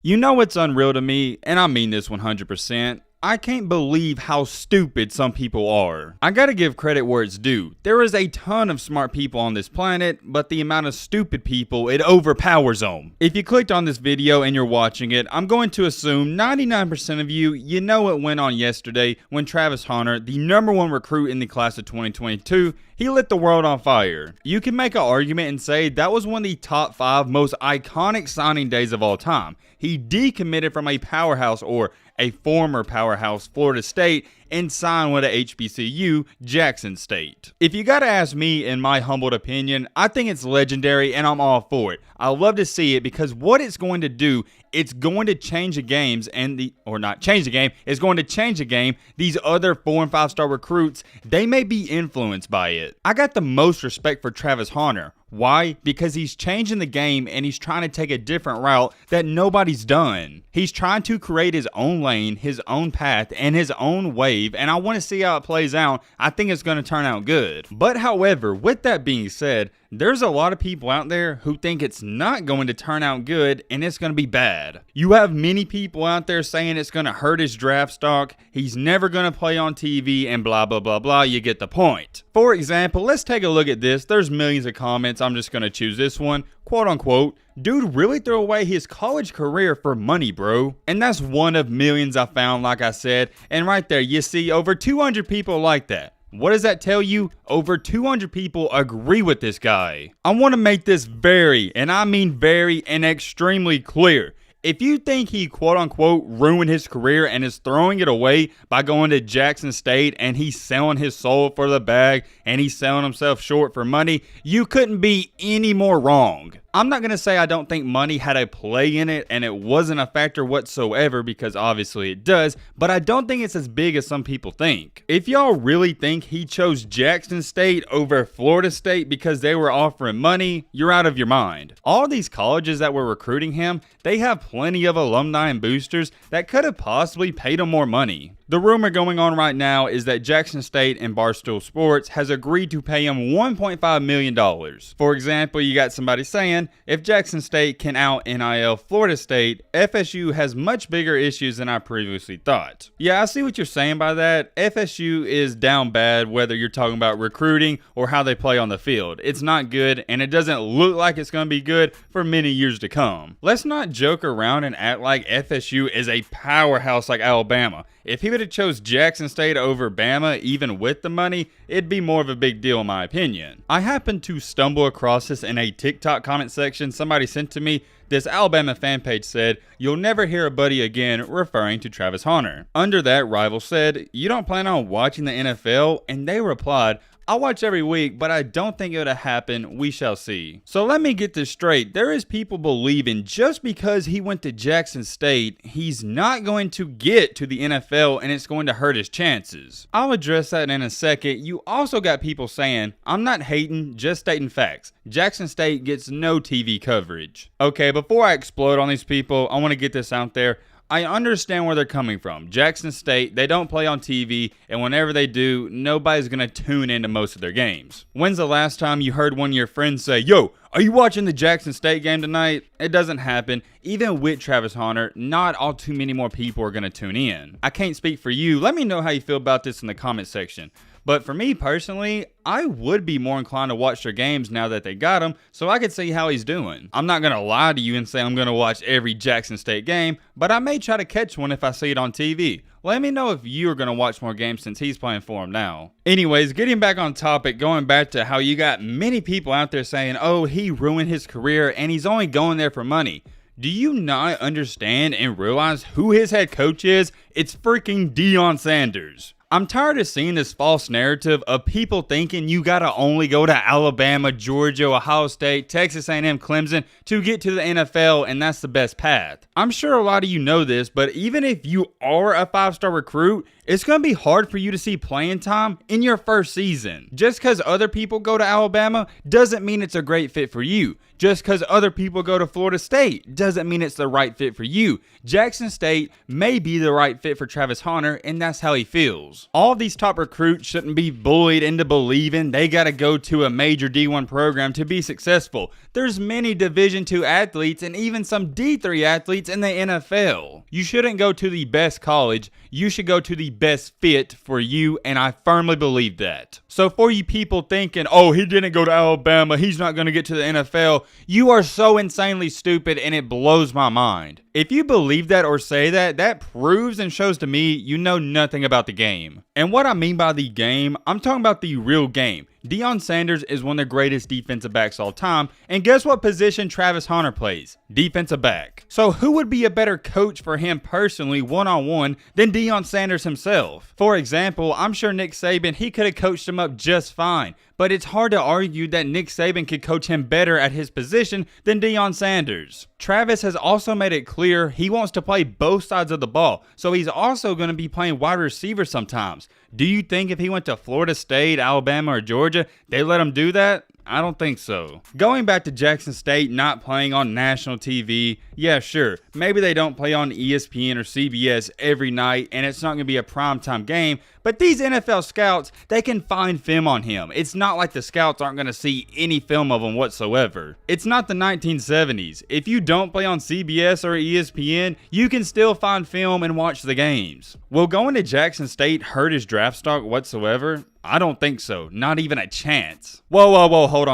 You know what's unreal to me, and I mean this 100%. I can't believe how stupid some people are. I gotta give credit where it's due. There is a ton of smart people on this planet, but the amount of stupid people, it overpowers them. If you clicked on this video and you're watching it, I'm going to assume 99% of you know what went on yesterday when Travis Hunter, the #1 recruit in the class of 2022, he lit the world on fire. You can make an argument and say that was one of the top 5 most iconic signing days of all time. He decommitted from a powerhouse, or a former powerhouse, Florida State, and signed with a HBCU, Jackson State. If you gotta ask me, in my humbled opinion, I think it's legendary and I'm all for it. I love to see it because what it's going to do, it's going to change the games not change the game, it's going to change the game. These other 4- and 5-star recruits, they may be influenced by it. I got the most respect for Travis Hunter. Why? Because he's changing the game and he's trying to take a different route that nobody's done. He's trying to create his own lane, his own path, and his own wave, and I want to see how it plays out. I think it's going to turn out good. But however, with that being said, there's a lot of people out there who think it's not going to turn out good and it's going to be bad. You have many people out there saying it's going to hurt his draft stock, he's never going to play on TV, and blah blah blah blah. You get the point. For example, let's take a look at this. There's millions of comments. I'm just going to choose this one. Quote unquote, dude really threw away his college career for money, bro. And that's one of millions I found, like I said. And right there, you see over 200 people like that. What does that tell you? Over 200 people agree with this guy. I want to make this very, and I mean very and extremely clear. If you think he quote unquote ruined his career and is throwing it away by going to Jackson State and he's selling his soul for the bag and he's selling himself short for money, you couldn't be any more wrong. I'm not going to say I don't think money had a play in it and it wasn't a factor whatsoever, because obviously it does, but I don't think it's as big as some people think. If y'all really think he chose Jackson State over Florida State because they were offering money, you're out of your mind. All these colleges that were recruiting him, they have plenty of alumni and boosters that could have possibly paid him more money. The rumor going on right now is that Jackson State and Barstool Sports has agreed to pay him $1.5 million. For example, you got somebody saying, if Jackson State can out NIL Florida State, FSU has much bigger issues than I previously thought. Yeah, I see what you're saying by that. FSU is down bad, whether you're talking about recruiting or how they play on the field. It's not good, and it doesn't look like it's going to be good for many years to come. Let's not joke around and act like FSU is a powerhouse like Alabama. If he would have chose Jackson State over Bama, even with the money, it'd be more of a big deal in my opinion. I happened to stumble across this in a TikTok comment section somebody sent to me. This Alabama fan page said, "You'll never hear a buddy again," referring to Travis Hunter. Under that, Rival said, "You don't plan on watching the NFL?" And they replied, "I watch every week, but I don't think it'll happen. We shall see." So let me get this straight. There is people believing just because he went to Jackson State, he's not going to get to the NFL and it's going to hurt his chances. I'll address that in a second. You also got people saying, I'm not hating, just stating facts. Jackson State gets no TV coverage. Okay, before I explode on these people, I want to get this out there. I understand where they're coming from. Jackson State, they don't play on TV, and whenever they do, nobody's going to tune into most of their games. When's the last time you heard one of your friends say, "Yo, are you watching the Jackson State game tonight?" It doesn't happen. Even with Travis Hunter, not all too many more people are going to tune in. I can't speak for you. Let me know how you feel about this in the comment section. But for me personally, I would be more inclined to watch their games now that they got him, so I could see how he's doing. I'm not going to lie to you and say I'm going to watch every Jackson State game, but I may try to catch one if I see it on TV. Let me know if you are going to watch more games since he's playing for him now. Anyways, getting back on topic, going back to how you got many people out there saying, oh, he ruined his career and he's only going there for money. Do you not understand and realize who his head coach is? It's freaking Deion Sanders. I'm tired of seeing this false narrative of people thinking you gotta only go to Alabama, Georgia, Ohio State, Texas A&M, Clemson to get to the NFL, and that's the best path. I'm sure a lot of you know this, but even if you are a 5-star recruit, it's going to be hard for you to see playing time in your first season. Just because other people go to Alabama doesn't mean it's a great fit for you. Just because other people go to Florida State doesn't mean it's the right fit for you. Jackson State may be the right fit for Travis Hunter, and that's how he feels. schools. All these top recruits shouldn't be bullied into believing they gotta go to a major D1 program to be successful. There's many Division II athletes and even some D3 athletes in the NFL. You shouldn't go to the best college, you should go to the best fit for you, and I firmly believe that. So for you people thinking, oh, he didn't go to Alabama, he's not gonna get to the NFL, you are so insanely stupid and it blows my mind. If you believe that or say that, that proves and shows to me you know nothing about the game. And what I mean by the game, I'm talking about the real game. Deion Sanders is one of the greatest defensive backs all time, and guess what position Travis Hunter plays? Defensive back. So who would be a better coach for him personally one-on-one than Deion Sanders himself? For example, I'm sure Nick Saban, he could have coached him up just fine, but it's hard to argue that Nick Saban could coach him better at his position than Deion Sanders. Travis has also made it clear he wants to play both sides of the ball, so he's also going to be playing wide receiver sometimes. Do you think if he went to Florida State, Alabama, or Georgia, they let him do that? I don't think so. Going back to Jackson State not playing on national TV, yeah, sure, maybe they don't play on ESPN or CBS every night and it's not going to be a primetime game, but these NFL scouts, they can find film on him. It's not like the scouts aren't going to see any film of him whatsoever. It's not the 1970s. If you don't play on CBS or ESPN, you can still find film and watch the games. Will going to Jackson State hurt his draft stock whatsoever? I don't think so. Not even a chance. Whoa, hold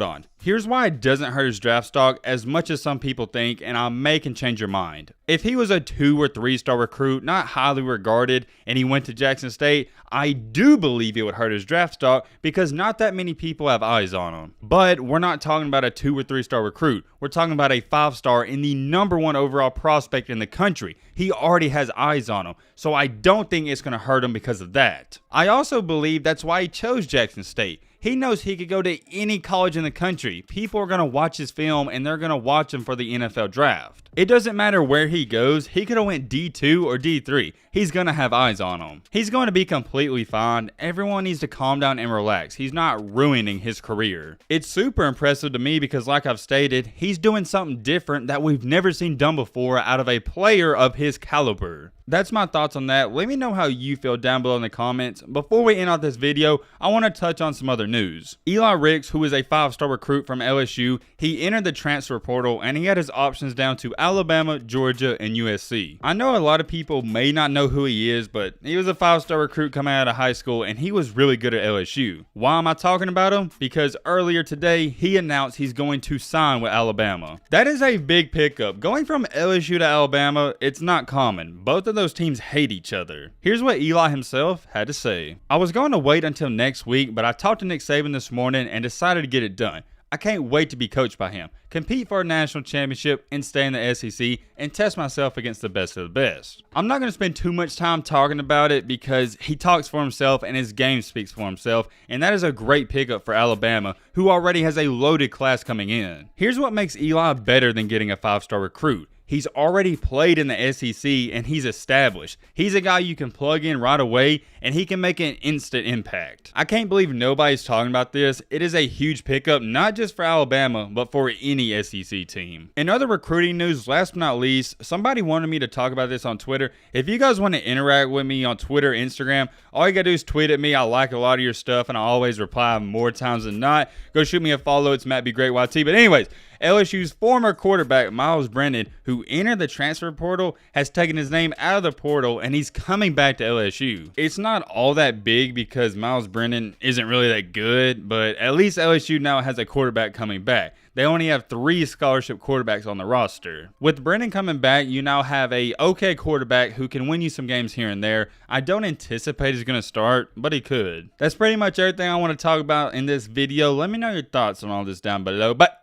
on. Here's why it doesn't hurt his draft stock as much as some people think, and I may can change your mind. If he was a 2 or 3 star recruit, not highly regarded, and he went to Jackson State, I do believe it would hurt his draft stock because not that many people have eyes on him. But we're not talking about a 2 or 3 star recruit. We're talking about a 5 star and the #1 overall prospect in the country. He already has eyes on him, so I don't think it's going to hurt him because of that. I also believe that's why he chose Jackson State. He knows he could go to any college in the country. People are going to watch his film and they're going to watch him for the NFL draft. It doesn't matter where he goes. He could have went D2 or D3. He's going to have eyes on him. He's going to be completely fine. Everyone needs to calm down and relax. He's not ruining his career. It's super impressive to me because like I've stated, he's doing something different that we've never seen done before out of a player of his caliber. That's my thoughts on that. Let me know how you feel down below in the comments. Before we end off this video, I want to touch on some other news. Eli Ricks, who is a 5-star recruit from LSU, he entered the transfer portal and he had his options down to Alabama, Georgia, and USC. I know a lot of people may not know who he is, but he was a 5-star recruit coming out of high school and he was really good at LSU. Why am I talking about him? Because earlier today, he announced he's going to sign with Alabama. That is a big pickup. Going from LSU to Alabama, it's not common. Both of those teams hate each other. Here's what Eli himself had to say. I was going to wait until next week, but I talked to Nick Saban this morning and decided to get it done. I can't wait to be coached by him, compete for a national championship, and stay in the SEC and test myself against the best of the best. I'm not going to spend too much time talking about it because he talks for himself and his game speaks for himself, and that is a great pickup for Alabama, who already has a loaded class coming in. Here's what makes Eli better than getting a 5-star recruit. He's already played in the SEC and he's established. He's a guy you can plug in right away and he can make an instant impact. I can't believe nobody's talking about this. It is a huge pickup, not just for Alabama, but for any SEC team. In other recruiting news, last but not least, somebody wanted me to talk about this on Twitter. If you guys want to interact with me on Twitter, Instagram, all you gotta do is tweet at me. I like a lot of your stuff and I always reply more times than not. Go shoot me a follow. It's Matt B. Great YT. But anyways, LSU's former quarterback, Myles Brennan, who entered the transfer portal, has taken his name out of the portal and he's coming back to LSU. It's not all that big because Myles Brennan isn't really that good, but at least LSU now has a quarterback coming back. They only have 3 scholarship quarterbacks on the roster. With Brennan coming back, you now have a okay quarterback who can win you some games here and there. I don't anticipate he's going to start, but he could. That's pretty much everything I want to talk about in this video. Let me know your thoughts on all this down below. But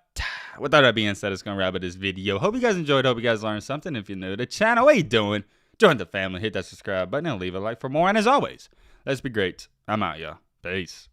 with all that being said, it's going to wrap up this video. Hope you guys enjoyed. Hope you guys learned something. If you're new to the channel, what are you doing? Join the family. Hit that subscribe button and leave a like for more. And as always, let's be great. I'm out, y'all. Peace.